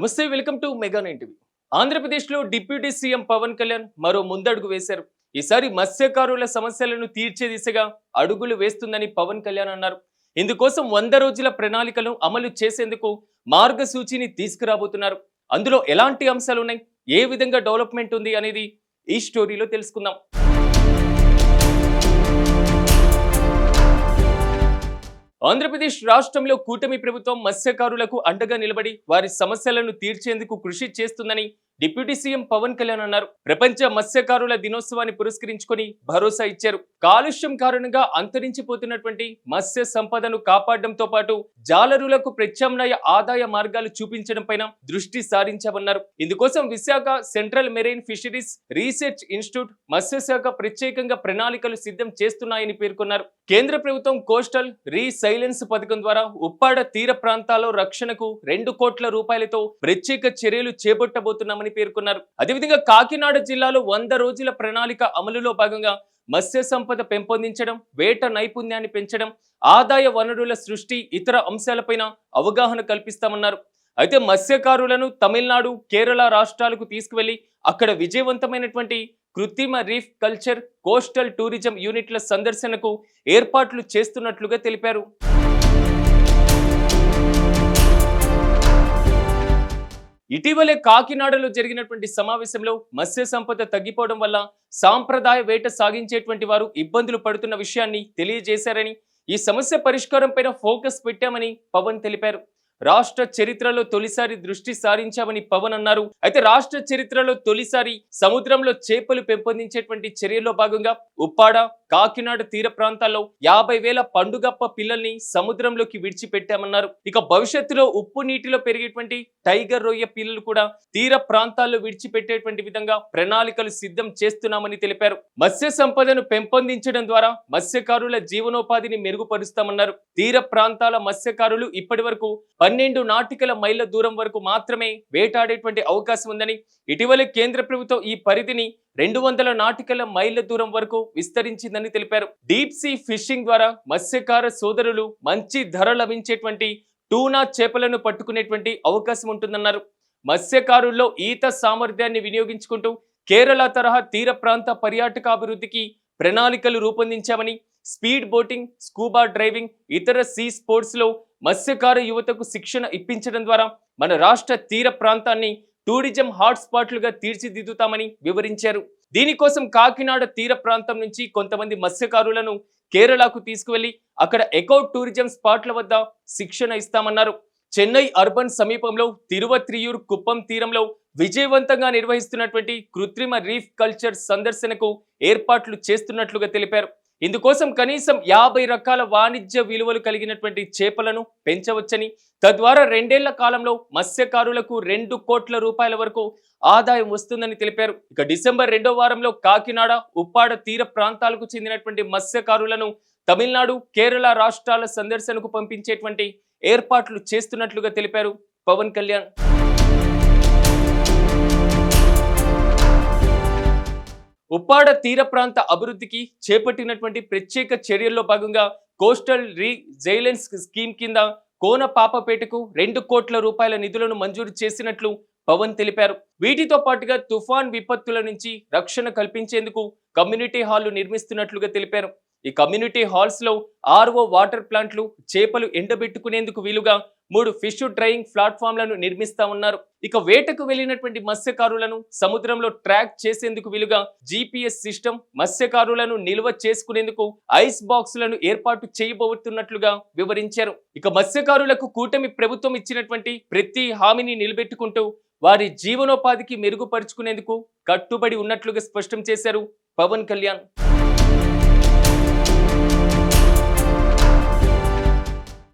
నమస్తే, welcome to mega 9 TV. ఆంధ్రప్రదేశ్లో deputy CM Pawan Kalyan మరో ముందడుగు వేశారు. ఈసారి మత్స్యకారుల సమస్యలను తీర్చే దిశగా అడుగులు వేస్తుందని పవన్ కళ్యాణ్ అన్నారు. ఇందుకోసం 100 రోజుల ప్రణాళికలను అమలు చేసేందుకు మార్గసూచిని తీసుకురాబోతున్నారు. అందులో ఎలాంటి అంశాలు ఉన్నాయి, ఏ విధంగా డెవలప్మెంట్ ఉంది అనేది ఈ స్టోరీలో తెలుసుకుందాం. ఆంధ్రప్రదేశ్ రాష్ట్రంలో కూటమి ప్రభుత్వం మత్స్యకారులకు అండగా నిలబడి వారి సమస్యలను తీర్చేందుకు కృషి చేస్తుందని డిప్యూటీ సీఎం పవన్ కళ్యాణ్ అన్నారు. ప్రపంచ మత్స్యకారుల దినోత్సవాన్ని పురస్కరించుకొని భరోసా ఇచ్చారు. కాలుష్యం కారణంగా అంతరించిపోతున్నటువంటి మత్స్య సంపదను కాపాడడంతో పాటు జాలరులకు ప్రత్యామ్నాయ ఆదాయ మార్గాలు చూపించడం పైన దృష్టి సారించామన్నారు. ఇందుకోసం Visakha central marine fisheries research institute మత్స్యశాఖ ప్రత్యేకంగా ప్రణాళికలు సిద్ధం చేస్తున్నాయని పేర్కొన్నారు. కేంద్ర ప్రభుత్వం కోస్టల్ రీసైలెన్స్ పథకం ద్వారా ఉప్పాడ తీర ప్రాంతాల్లో రక్షణకు 2 కోట్ల రూపాయలతో ప్రత్యేక చర్యలు చేపట్టబోతున్నామని పేర్కొన్నారు. అదేవిధంగా కాకినాడ జిల్లాలో 100 రోజుల ప్రణాళిక అమలులో భాగంగా మత్స్య సంపద పెంపొందించడం, వేట నైపుణ్యాన్ని పెంచడం, ఆదాయ వనరుల సృష్టి, ఇతర అంశాలపైన అవగాహన కల్పిస్తామన్నారు. అయితే మత్స్యకారులను తమిళనాడు, కేరళ రాష్ట్రాలకు తీసుకువెళ్లి అక్కడ విజయవంతమైనటువంటి కృత్రిమ రీఫ్ కల్చర్, కోస్టల్ టూరిజం యూనిట్ల సందర్శనకు ఏర్పాట్లు చేస్తున్నట్లుగా తెలిపారు. ఇటీవలే కాకినాడలో జరిగినటువంటి సమావేశంలో మత్స్య సంపద తగ్గిపోవడం వల్ల సాంప్రదాయ వేట సాగించేటువంటి వారు ఇబ్బందులు పడుతున్న విషయాన్ని తెలియజేశారని, ఈ సమస్య పరిష్కారం పైన ఫోకస్ పెట్టామని పవన్ తెలిపారు. రాష్ట్ర చరిత్రలో తొలిసారి దృష్టి సారించామని పవన్ అన్నారు. అయితే రాష్ట్ర చరిత్రలో తొలిసారి సముద్రంలో చేపలు పెంపొందించేటువంటి చర్యల్లో భాగంగా ఉప్పాడ, కాకినాడ తీర ప్రాంతాల్లో 50,000 పండుగప్ప పిల్లల్ని సముద్రంలోకి విడిచిపెట్టామన్నారు. ఇక భవిష్యత్తులో ఉప్పు నీటిలో పెరిగేటువంటి టైగర్ రొయ్య పిల్లలు కూడా తీర ప్రాంతాల్లో విడిచిపెట్టేటువంటి విధంగా ప్రణాళికలు సిద్ధం చేస్తున్నామని తెలిపారు. మత్స్య సంపదను పెంపొందించడం ద్వారా మత్స్యకారుల జీవనోపాధిని మెరుగుపరుస్తామన్నారు. తీర ప్రాంతాల మత్స్యకారులు ఇప్పటి వరకు 12 నాటికల మైళ్ళ దూరం వరకు మాత్రమే వేటాడేటువంటి అవకాశం ఉందని, ఇటీవలే కేంద్ర ప్రభుత్వం ఈ పరిధిని 200 నాటికల మైళ్ళ దూరం వరకు విస్తరించిందని తెలిపారు. డీప్ సీ ఫిషింగ్ ద్వారా మత్స్యకార సోదరులు మంచి ధర లభించేటువంటి టూనా చేపలను పట్టుకునేటువంటి అవకాశం ఉంటుందన్నారు. మత్స్యకారుల్లో ఈత సామర్థ్యాన్ని వినియోగించుకుంటూ కేరళ తరహా తీర ప్రాంత పర్యాటక అభివృద్ధికి ప్రణాళికలు రూపొందించామని, స్పీడ్ బోటింగ్, స్కూబా డ్రైవింగ్, ఇతర సీ స్పోర్ట్స్ లో మత్స్యకార యువతకు శిక్షణ ఇప్పించడం ద్వారా మన రాష్ట్ర తీర ప్రాంతాన్ని టూరిజం హాట్స్పాట్లుగా తీర్చిదిద్దుతామని వివరించారు. దీనికోసం కాకినాడ తీర ప్రాంతం నుంచి కొంతమంది మత్స్యకారులను కేరళకు తీసుకువెళ్లి అక్కడ ఎకో టూరిజం స్పాట్ల వద్ద శిక్షణ ఇస్తామన్నారు. చెన్నై అర్బన్ సమీపంలో తిరువత్రియూర్ కుప్పం తీరంలో విజయవంతంగా నిర్వహిస్తున్నటువంటి కృత్రిమ రీఫ్ కల్చర్ సందర్శనకు ఏర్పాట్లు చేస్తున్నట్లుగా తెలిపారు. ఇందుకోసం కనీసం 50 రకాల వాణిజ్య విలువలు కలిగినటువంటి చేపలను పెంచవచ్చని, తద్వారా 2 ఏళ్ల కాలంలో మత్స్యకారులకు 2 కోట్ల రూపాయల వరకు ఆదాయం వస్తుందని తెలిపారు. ఇక డిసెంబర్ 2వ వారంలో కాకినాడ, ఉప్పాడ తీర ప్రాంతాలకు చెందినటువంటి మత్స్యకారులను తమిళనాడు, కేరళ రాష్ట్రాల సందర్శనకు పంపించేటువంటి ఏర్పాట్లు చేస్తున్నట్లుగా తెలిపారు పవన్ కళ్యాణ్. ఉప్పాడ తీర ప్రాంత అభివృద్ధికి చేపట్టినటువంటి ప్రత్యేక చర్యల్లో భాగంగా కోస్టల్ రీసైలెన్స్ స్కీమ్ కింద కోనపాపపేటకు 2 కోట్ల రూపాయల నిధులను మంజూరు చేసినట్లు పవన్ తెలిపారు. వీటితో పాటుగా తుఫాన్ విపత్తుల నుంచి రక్షణ కల్పించేందుకు కమ్యూనిటీ హాళ్లు నిర్మిస్తున్నట్లుగా తెలిపారు. ఈ కమ్యూనిటీ హాల్స్ లో ఆర్ఓ వాటర్ ప్లాంట్లు, చేపలు ఎండబెట్టుకునేందుకు వీలుగా 3 ఫిష్ డ్రైయింగ్ ప్లాట్ఫామ్లను నిర్మిస్తామన్నారు. ఇక వేటకు వెళ్లినటువంటి మత్స్యకారులను సముద్రంలో ట్రాక్ చేసేందుకు వీలుగా GPS సిస్టమ్, మత్స్యకారులను నిల్వ చేసుకునేందుకు ఐస్ బాక్సులను ఏర్పాటు చేయబోతున్నట్లుగా వివరించారు. ఇక మత్స్యకారులకు కూటమి ప్రభుత్వం ఇచ్చినటువంటి ప్రతి హామీని నిలబెట్టుకుంటూ వారి జీవనోపాధికి మెరుగుపరుచుకునేందుకు కట్టుబడి ఉన్నట్లుగా స్పష్టం చేశారు పవన్ కళ్యాణ్.